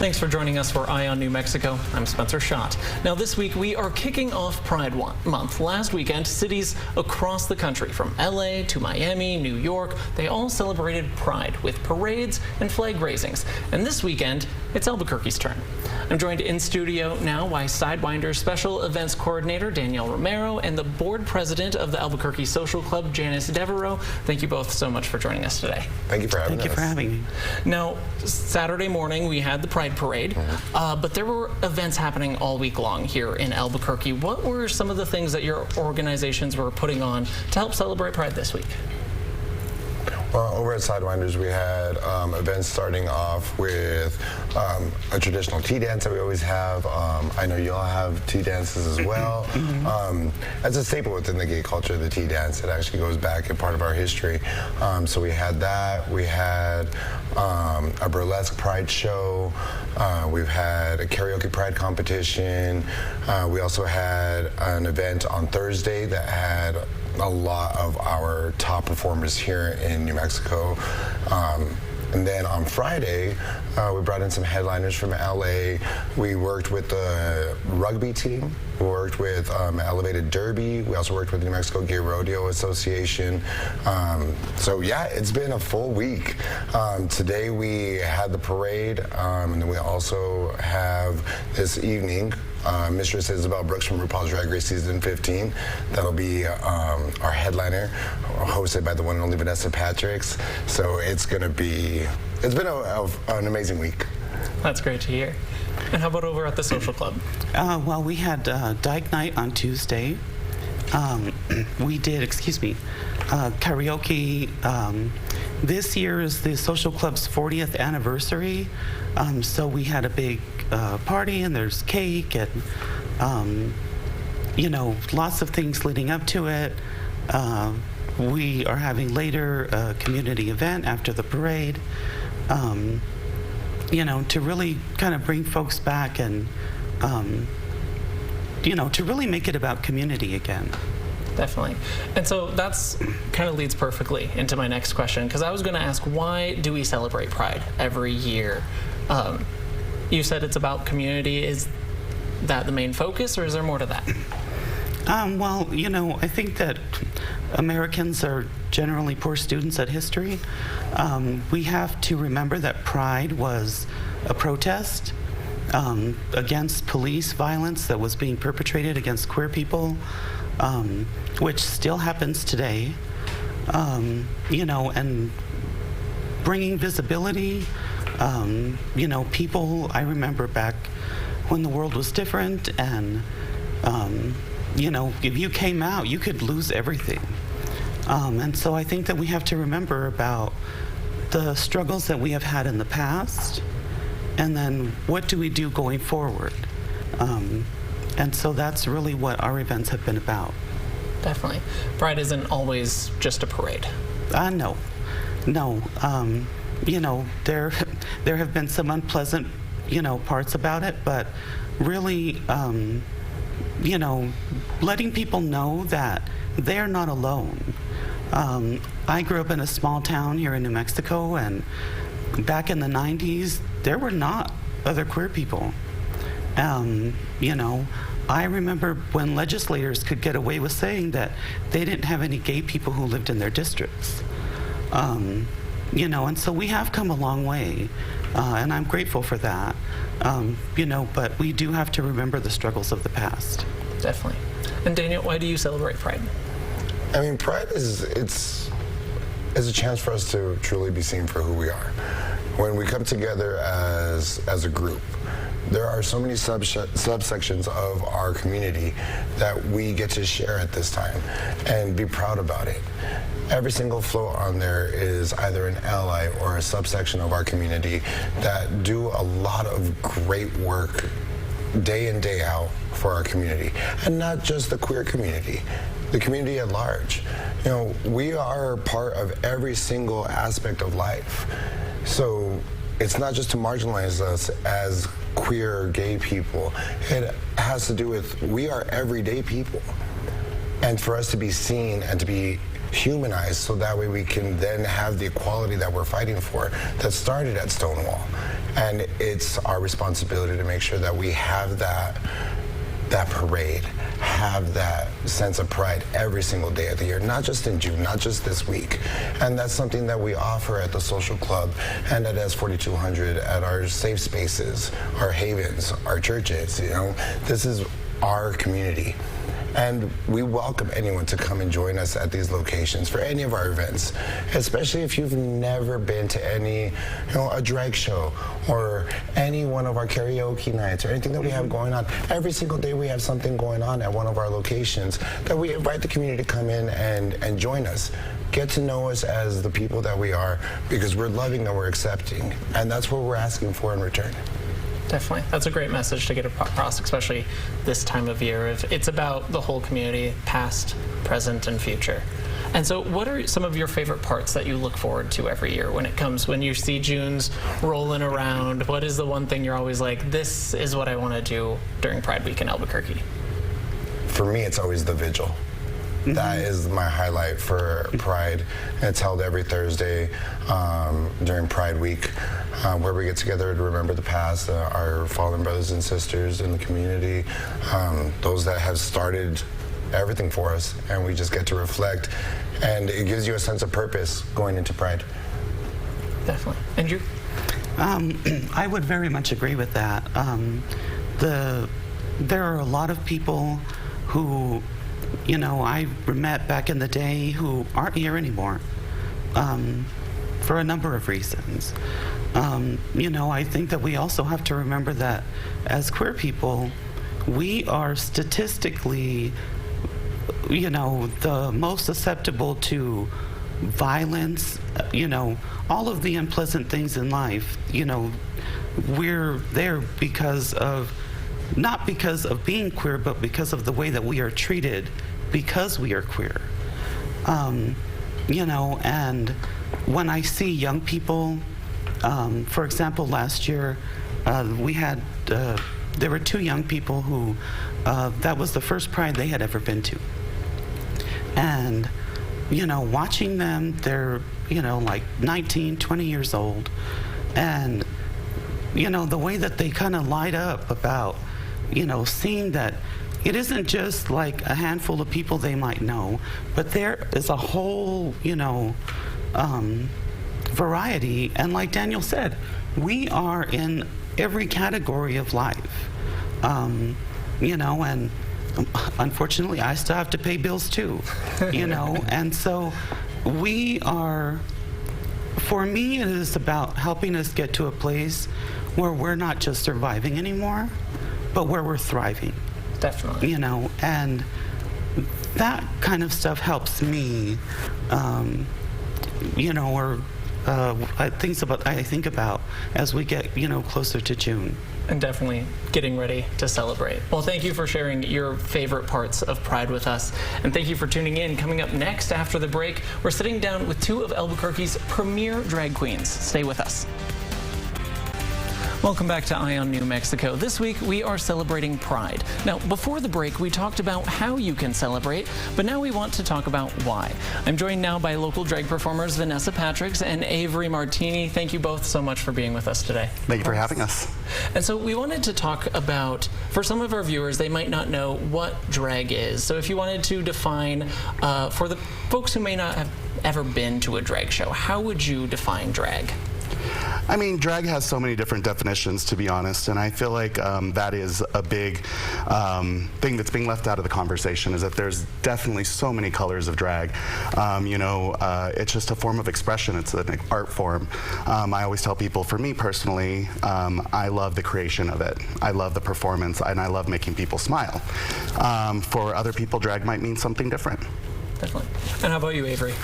Thanks for joining us for Eye on New Mexico. I'm Spencer Schott. Now this week we are kicking off Pride Month. Last weekend, cities across the country, from LA to Miami, New York, they all celebrated Pride with parades and flag raisings. And this weekend, it's Albuquerque's turn. I'm joined in studio now by Sidewinder's Special Events Coordinator Danielle Romero and the Board President of the Albuquerque Social Club, Janice Devereaux. Thank you both so much for joining us today. Thank you for having us. Thank you for having me. Now, Saturday morning we had the Pride Parade, but there were events happening all week long here in Albuquerque. What were some of the things that your organizations were putting on to help celebrate Pride this week? Well, over at Sidewinders, we had events starting off with a traditional tea dance that we always have. I know you all have tea dances as well. As a staple within the gay culture, the tea dance, it actually goes back in part of our history. So we had that. We had a burlesque Pride show. We've had a karaoke Pride competition. We also had an event on Thursday that had a lot of our top performers here in New Mexico. And then on Friday, we brought in some headliners from LA. We worked with the rugby team. We worked with Elevated Derby. We also worked with the New Mexico Gay Rodeo Association. So yeah, it's been a full week. Today we had the parade, and then we also have this evening Mistress Isabel Brooks from RuPaul's Drag Race Season 15. That'll be our headliner, hosted by the one and only Vanessa Patricks. So it's been an amazing week. That's great to hear. And how about over at the Social Club? Well, we had Dyke Night on Tuesday. We did, karaoke. This year is the Social Club's 40th anniversary, so we had a big party, and there's cake and lots of things leading up to it. We are having later a community event after the parade, to really kind of bring folks back and to really make it about community again. Definitely. And so that's kind of leads perfectly into my next question, because I was going to ask, why do we celebrate Pride every year? You said it's about community. Is that the main focus, or is there more to that? Well, I think that Americans are generally poor students at history. We have to remember that Pride was a protest against police violence that was being perpetrated against queer people, which still happens today, and bringing visibility. People, I remember back when the world was different, and if you came out, you could lose everything. And so I think that we have to remember about the struggles that we have had in the past, and then what do we do going forward? And so that's really what our events have been about. Definitely. Pride isn't always just a parade. No. There have been some unpleasant, parts about it, but really, letting people know that they're not alone. I grew up in a small town here in New Mexico, and back in the 90s, there were not other queer people. I remember when legislators could get away with saying that they didn't have any gay people who lived in their districts. And so we have come a long way, and I'm grateful for that. But we do have to remember the struggles of the past. Definitely. And Daniel, why do you celebrate Pride? I mean, Pride is a chance for us to truly be seen for who we are. When we come together as a group, there are so many subsections of our community that we get to share at this time and be proud about it. Every single float on there is either an ally or a subsection of our community that do a lot of great work day in, day out for our community. And not just the queer community, the community at large. We are part of every single aspect of life. So it's not just to marginalize us as queer, gay people. It has to do with, we are everyday people. And for us to be seen and to be humanized, so that way we can then have the equality that we're fighting for that started at Stonewall. And it's our responsibility to make sure that we have that parade, have that sense of pride every single day of the year, not just in June, not just this week. And that's something that we offer at the social club and at S4200, at our safe spaces, our havens, our churches. You know, this is our community. And we welcome anyone to come and join us at these locations for any of our events, especially if you've never been to any, a drag show or any one of our karaoke nights or anything that we have going on. Every single day we have something going on at one of our locations that we invite the community to come in and join us. Get to know us as the people that we are, because we're loving and we're accepting. And that's what we're asking for in return. Definitely. That's a great message to get across, especially this time of year. It's about the whole community, past, present, and future. And so what are some of your favorite parts that you look forward to every year when you see June's rolling around? What is the one thing you're always like, this is what I want to do during Pride Week in Albuquerque? For me, it's always the vigil. That is my highlight for Pride. It's held every Thursday during Pride Week, where we get together to remember the past, our fallen brothers and sisters in the community, those that have started everything for us, and we just get to reflect, and it gives you a sense of purpose going into Pride. Definitely. Andrew? I would very much agree with that. There are a lot of people who I met back in the day who aren't here anymore for a number of reasons. I think that we also have to remember that as queer people, we are statistically, the most susceptible to violence, all of the unpleasant things in life. We're there not because of being queer, but because of the way that we are treated because we are queer. And when I see young people, for example, last year there were 2 young people who, that was the first Pride they had ever been to. And, watching them, they're, like 19, 20 years old. And, the way that they kind of light up about, seeing that it isn't just like a handful of people they might know, but there is a whole, variety. And like Daniel said, we are in every category of life, and unfortunately I still have to pay bills too, and so for me, it is about helping us get to a place where we're not just surviving anymore, but where we're thriving. Definitely. And that kind of stuff helps me, I think about as we get, closer to June. And definitely getting ready to celebrate. Well, thank you for sharing your favorite parts of Pride with us. And thank you for tuning in. Coming up next after the break, we're sitting down with 2 of Albuquerque's premier drag queens. Stay with us. Welcome back to Eye on New Mexico. This week, we are celebrating Pride. Now, before the break, we talked about how you can celebrate, but now we want to talk about why. I'm joined now by local drag performers Vanessa Patricks and Avery Martini. Thank you both so much for being with us today. Thank you for having us. And so we wanted to talk about, for some of our viewers, they might not know what drag is. So if you wanted to define, for the folks who may not have ever been to a drag show, how would you define drag? I mean, drag has so many different definitions, to be honest, and I feel like that is a big thing that's being left out of the conversation, is that there's definitely so many colors of drag. It's just a form of expression. It's an art form. I always tell people, for me personally, I love the creation of it. I love the performance, and I love making people smile. For other people, drag might mean something different. Definitely. And how about you, Avery?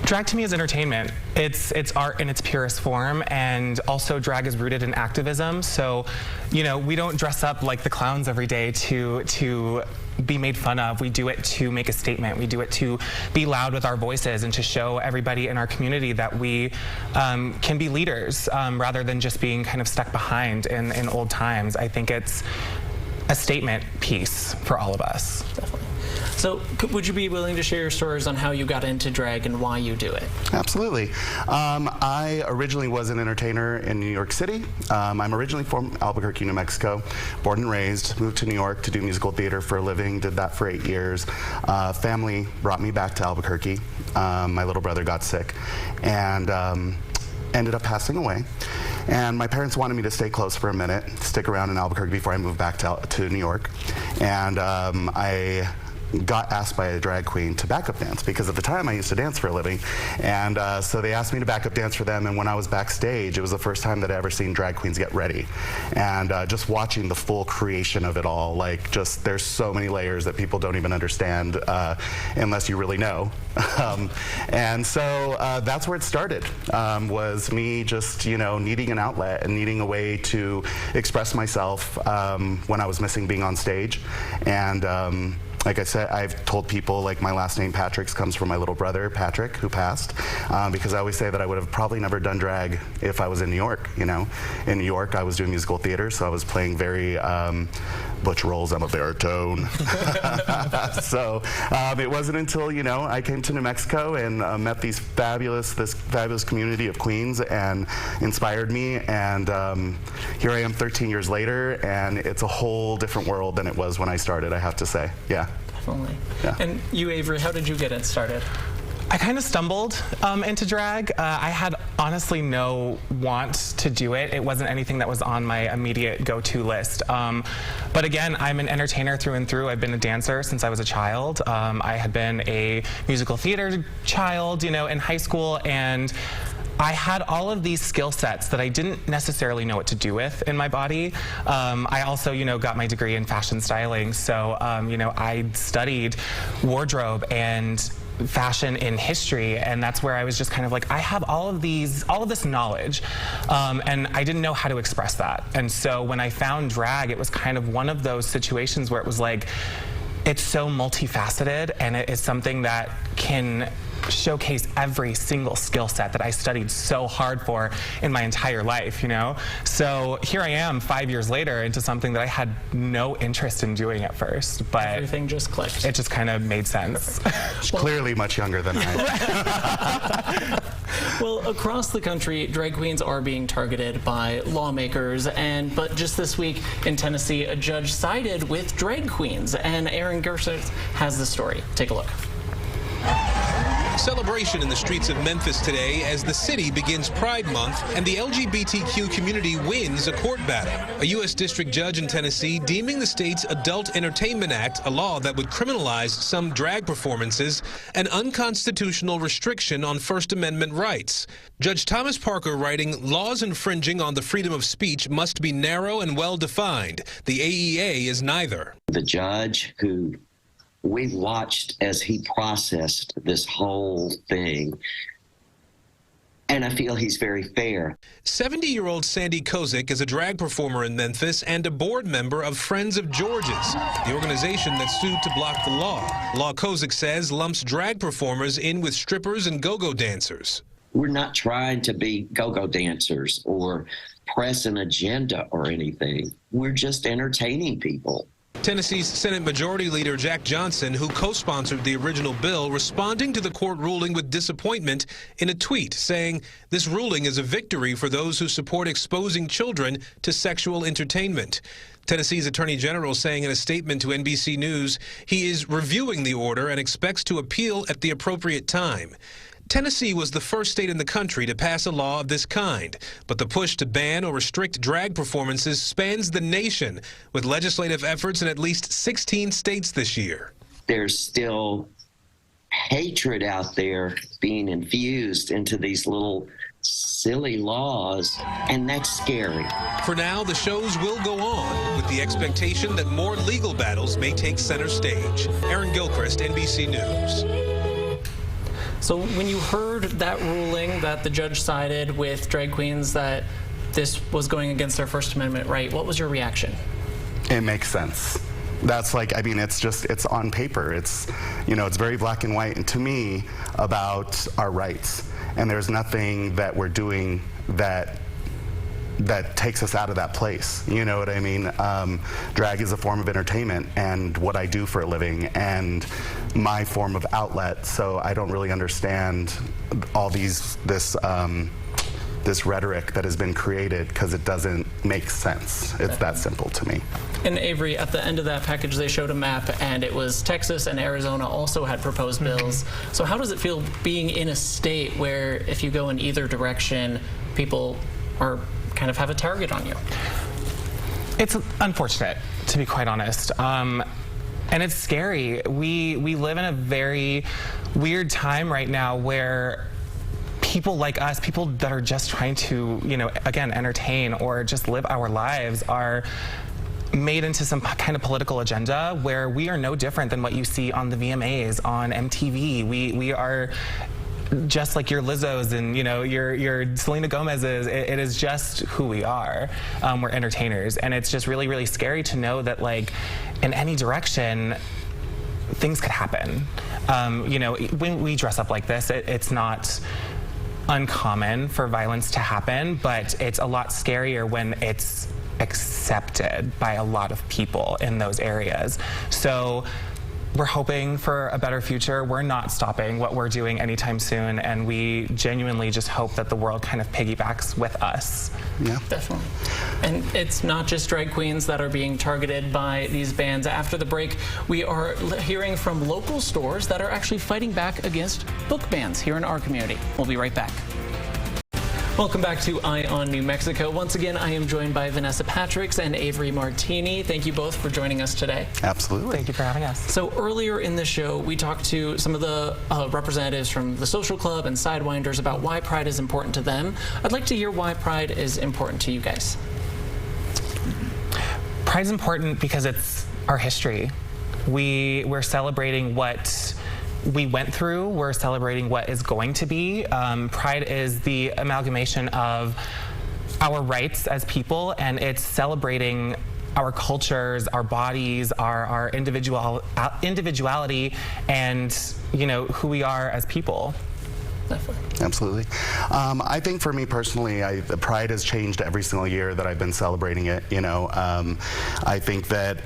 Drag to me is entertainment. It's art in its purest form, and also drag is rooted in activism. So, we don't dress up like the clowns every day to be made fun of. We do it to make a statement. We do it to be loud with our voices and to show everybody in our community that we can be leaders rather than just being kind of stuck behind in old times. I think it's a statement piece for all of us. Definitely. So would you be willing to share your stories on how you got into drag and why you do it? Absolutely. I originally was an entertainer in New York City. I'm originally from Albuquerque, New Mexico, born and raised, moved to New York to do musical theater for a living, did that for 8 years. Family brought me back to Albuquerque. My little brother got sick and ended up passing away. And my parents wanted me to stay close for a minute, stick around in Albuquerque before I moved back to New York. And I got asked by a drag queen to backup dance, because at the time I used to dance for a living. And so they asked me to backup dance for them, and when I was backstage, it was the first time that I ever seen drag queens get ready. And just watching the full creation of it all, like, just, there's so many layers that people don't even understand unless you really know. And so that's where it started, was me just, you know, needing an outlet and needing a way to express myself when I was missing being on stage. And like I said, I've told people, like, my last name Patrick's comes from my little brother, Patrick, who passed, because I always say that I would have probably never done drag if I was in New York, you know. In New York, I was doing musical theater, so I was playing very butch roles. I'm a baritone. So it wasn't until, you know, I came to New Mexico and met this fabulous community of queens, and inspired me, and here I am 13 years later, and it's a whole different world than it was when I started, I have to say. Yeah. Definitely. Yeah. And you, Avery, how did you get it started? I kind of stumbled into drag. I had honestly no want to do it. It wasn't anything that was on my immediate go-to list. But again, I'm an entertainer through and through. I've been a dancer since I was a child. I had been a musical theater child, you know, in high school, and I had all of these skill sets that I didn't necessarily know what to do with in my body. I also, you know, got my degree in fashion styling, so, you know, I studied wardrobe and fashion in history, and that's where I was just kind of like, I have all of this knowledge, and I didn't know how to express that. And so when I found drag, it was kind of one of those situations where it was like, it's so multifaceted, and it is something that can showcase every single skill set that I studied so hard for in my entire life, you know? So here I am 5 years later into something that I had no interest in doing at first, but Everything just clicked. it just kind of made sense. Clearly much younger than I. Well, across the country, drag queens are being targeted by lawmakers, but just this week in Tennessee, a judge sided with drag queens, and Aaron Gershers has the story. Take a look. Celebration in the streets of Memphis today as the city begins Pride Month and the LGBTQ community wins a court battle. A U.S. district judge in Tennessee deeming the state's Adult Entertainment Act, a law that would criminalize some drag performances, an unconstitutional restriction on First Amendment rights. Judge Thomas Parker writing, laws infringing on the freedom of speech must be narrow and well defined. The AEA is neither. The judge who we watched as he processed this whole thing, and I feel he's very fair. 70-year-old Sandy Kozik is a drag performer in Memphis and a board member of Friends of George's, the organization that sued to block the law. Law, Kozik says, lumps drag performers in with strippers and go-go dancers. We're not trying to be go-go dancers or press an agenda or anything. We're just entertaining people. Tennessee's Senate Majority Leader Jack Johnson, who co-sponsored the original bill, responding to the court ruling with disappointment in a tweet, saying, "This ruling is a victory for those who support exposing children to sexual entertainment." Tennessee's Attorney General saying in a statement to NBC News he is reviewing the order and expects to appeal at the appropriate time. Tennessee was the first state in the country to pass a law of this kind, but the push to ban or restrict drag performances spans the nation, with legislative efforts in at least 16 states this year. There's still hatred out there being infused into these little silly laws, and that's scary. For now, the shows will go on, with the expectation that more legal battles may take center stage. Aaron Gilchrist, NBC News. So when you heard that ruling that the judge sided with drag queens, that this was going against their First Amendment right, what was your reaction? It makes sense. That's like, I mean, it's on paper. It's, you know, it's very black and white, and to me, about our rights. And there's nothing that we're doing that that takes us out of that place. You know what I mean? Drag is a form of entertainment and what I do for a living and my form of outlet. So I don't really understand all this rhetoric that has been created because it doesn't make sense. It's that simple to me. And Avery, at the end of that package, they showed a map, and it was Texas and Arizona also had proposed bills. So how does it feel being in a state where if you go in either direction, people are kind of have a target on you? It's unfortunate, to be quite honest. And it's scary. We live in a very weird time right now where people like us, people that are just trying to, again, entertain or just live our lives are made into some kind of political agenda where we are no different than what you see on the VMAs, on MTV. We are just like your Lizzos and your Selena Gomez's. It is just who we are. We're entertainers, and it's just really, really scary to know that in any direction, things could happen. When we dress up like this, it's not uncommon for violence to happen, but it's a lot scarier when it's accepted by a lot of people in those areas. So we're hoping for a better future. We're not stopping what we're doing anytime soon, and we genuinely just hope that the world kind of piggybacks with us. Yeah, definitely. And it's not just drag queens that are being targeted by these bans. After the break, we are hearing from local stores that are actually fighting back against book bans here in our community. We'll be right back. Welcome back to Eye on New Mexico. Once again, I am joined by Vanessa Patricks and Avery Martini. Thank you both for joining us today. Absolutely. Thank you for having us. So earlier in the show, we talked to some of the representatives from the Social Club and Sidewinders about why Pride is important to them. I'd like to hear why Pride is important to you guys. Pride's important because it's our history. We're celebrating what we went through. We're celebrating what is going to be. Pride is the amalgamation of our rights as people, and it's celebrating our cultures, our bodies, our individuality, and who we are as people. Absolutely. I think for me personally, Pride has changed every single year that I've been celebrating it. I think that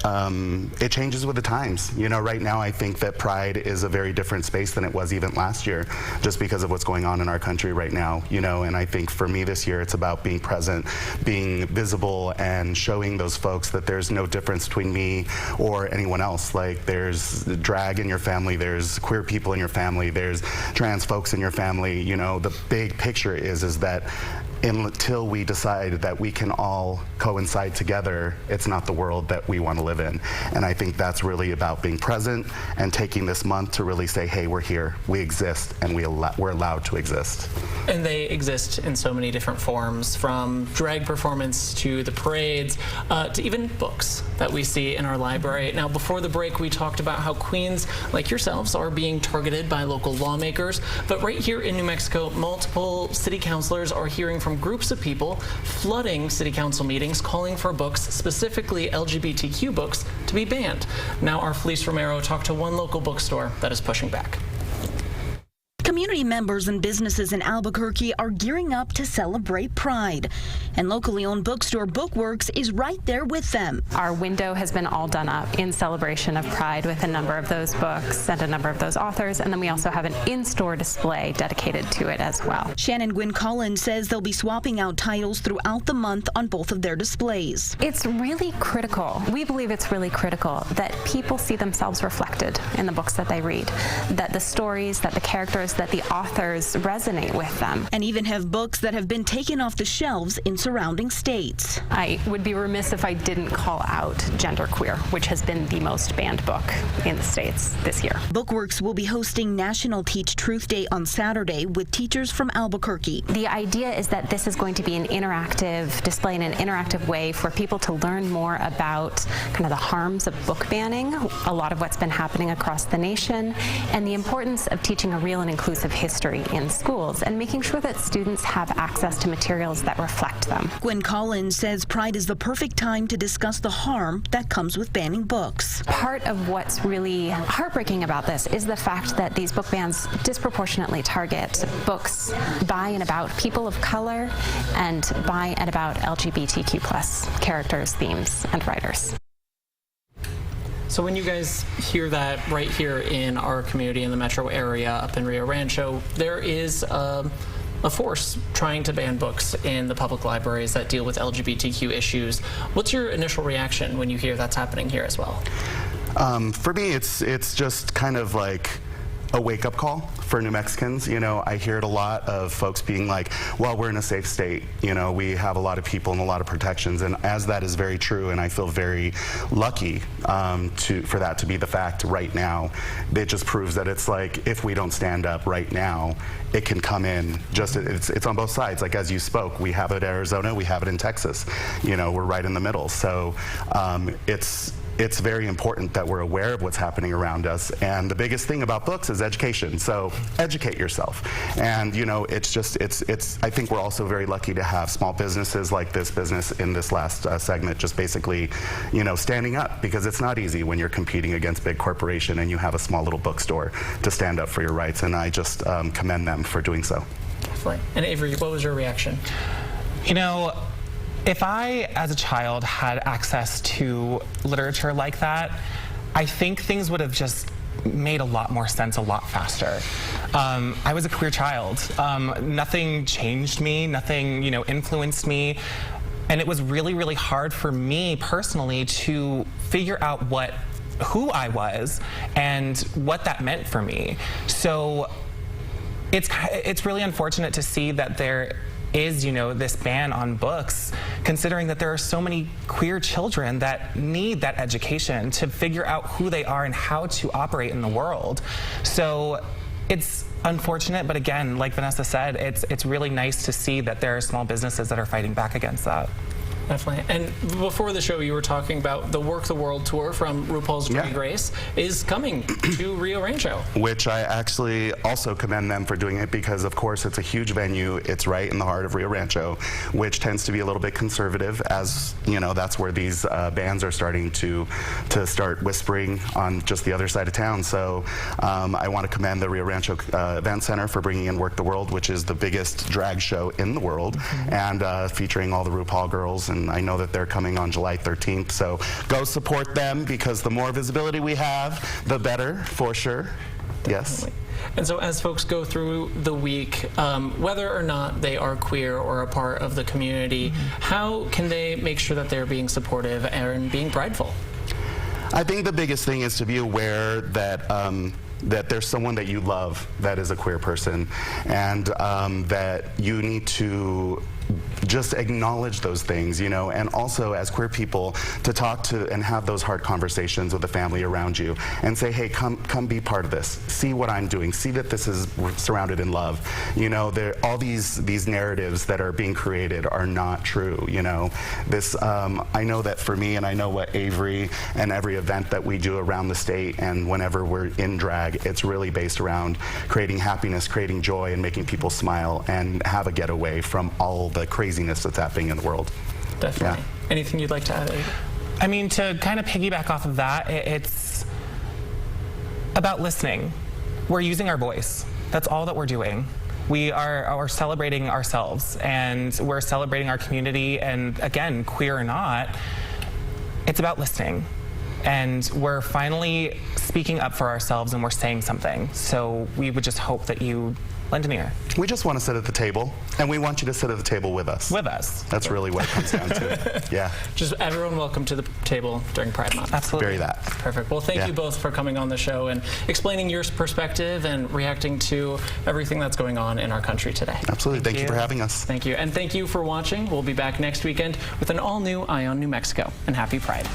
it changes with the times. Right now I think that Pride is a very different space than it was even last year, just because of what's going on in our country right now. And I think for me this year, it's about being present, being visible, and showing those folks that there's no difference between me or anyone else. Like, there's drag in your family, there's queer people in your family, there's trans folks in your family. The big picture is that until we decide that we can all coincide together, it's not the world that we want to live in. And I think that's really about being present and taking this month to really say, hey, we're here, we exist, and we're allowed to exist. And they exist in so many different forms, from drag performance to the parades, to even books that we see in our library. Now, before the break, we talked about how queens like yourselves are being targeted by local lawmakers. But right here in New Mexico, multiple city councilors are hearing from groups of people flooding city council meetings, calling for books, specifically LGBTQ books, to be banned. Now, our Felice Romero talked to one local bookstore that is pushing back. Community members and businesses in Albuquerque are gearing up to celebrate Pride, and locally owned bookstore Bookworks is right there with them. Our window has been all done up in celebration of Pride with a number of those books and a number of those authors, and then we also have an in-store display dedicated to it as well. Shannon Gwynn Collins says they'll be swapping out titles throughout the month on both of their displays. It's really critical. We believe it's really critical that people see themselves reflected in the books that they read, that the stories, that the characters, that the authors resonate with them. And even have books that have been taken off the shelves in surrounding states. I would be remiss if I didn't call out Genderqueer, which has been the most banned book in the states this year. Bookworks will be hosting National Teach Truth Day on Saturday with teachers from Albuquerque. The idea is that this is going to be an interactive display in an interactive way for people to learn more about kind of the harms of book banning, a lot of what's been happening across the nation, and the importance of teaching a real and inclusive inclusive history in schools and making sure that students have access to materials that reflect them. Gwen Collins says Pride is the perfect time to discuss the harm that comes with banning books. Part of what's really heartbreaking about this is the fact that these book bans disproportionately target books by and about people of color and by and about LGBTQ+ characters, themes, and writers. So when you guys hear that right here in our community in the metro area up in Rio Rancho, there is a force trying to ban books in the public libraries that deal with LGBTQ issues. What's your initial reaction when you hear that's happening here as well? For me, it's just kind of like a wake-up call for New Mexicans. You know, I hear it a lot of folks being like, well, we're in a safe state. You know, we have a lot of people and a lot of protections. And as that is very true, and I feel very lucky for that to be the fact right now, it just proves that it's like, if we don't stand up right now, it can come in just, it's on both sides. Like as you spoke, we have it in Arizona, we have it in Texas. You know, we're right in the middle. So it's very important that we're aware of what's happening around us. And the biggest thing about books is education. So educate yourself. And you know, it's just, I think we're also very lucky to have small businesses like this business in this last segment, just basically, you know, standing up, because it's not easy when you're competing against big corporation and you have a small little bookstore to stand up for your rights. And I just commend them for doing so. Definitely. And Avery, what was your reaction? You know, if I, as a child, had access to literature like that, I think things would have just made a lot more sense a lot faster. I was a queer child. Nothing changed me, nothing, you know, influenced me. And it was really, really hard for me personally to figure out who I was and what that meant for me. So it's really unfortunate to see that there is, you know, this ban on books, considering that there are so many queer children that need that education to figure out who they are and how to operate in the world. So it's unfortunate, but again, like Vanessa said, it's really nice to see that there are small businesses that are fighting back against that. Definitely. And before the show, you were talking about the Work the World tour from RuPaul's Drag Race is coming to Rio Rancho. Which I actually also commend them for doing it, because of course it's a huge venue. It's right in the heart of Rio Rancho, which tends to be a little bit conservative, as you know, that's where these bands are starting to start whispering on just the other side of town. So I want to commend the Rio Rancho Event Center for bringing in Work the World, which is the biggest drag show in the world, and featuring all the RuPaul girls. And I know that they're coming on July 13th, so go support them, because the more visibility we have, the better, for sure. Yes. And so as folks go through the week, whether or not they are queer or a part of the community, how can they make sure that they're being supportive and being prideful? I think the biggest thing is to be aware that that there's someone that you love that is a queer person, and that you need to just acknowledge those things, you know, and also as queer people to talk to and have those hard conversations with the family around you and say, hey, come be part of this. See what I'm doing. See that this is surrounded in love. You know, all these narratives that are being created are not true, you know. I know that for me, and I know what Avery and every event that we do around the state and whenever we're in drag, it's really based around creating happiness, creating joy, and making people smile and have a getaway from all the craziness that's happening in the world. Definitely. Yeah. Anything you'd like to add, Avery? I mean, to kind of piggyback off of that, it's about listening. We're using our voice. That's all that we're doing. We are celebrating ourselves, and we're celebrating our community, and again, queer or not, it's about listening. And we're finally speaking up for ourselves, and we're saying something. So we would just hope that you lend an ear. We just want to sit at the table, and we want you to sit at the table with us. With us. That's really what it comes down to. Yeah. Just everyone welcome to the table during Pride Month. Absolutely. Very that. Perfect. Well, thank you both for coming on the show and explaining your perspective and reacting to everything that's going on in our country today. Absolutely. Thank you for having us. Thank you. And thank you for watching. We'll be back next weekend with an all-new Eye on New Mexico. And happy Pride.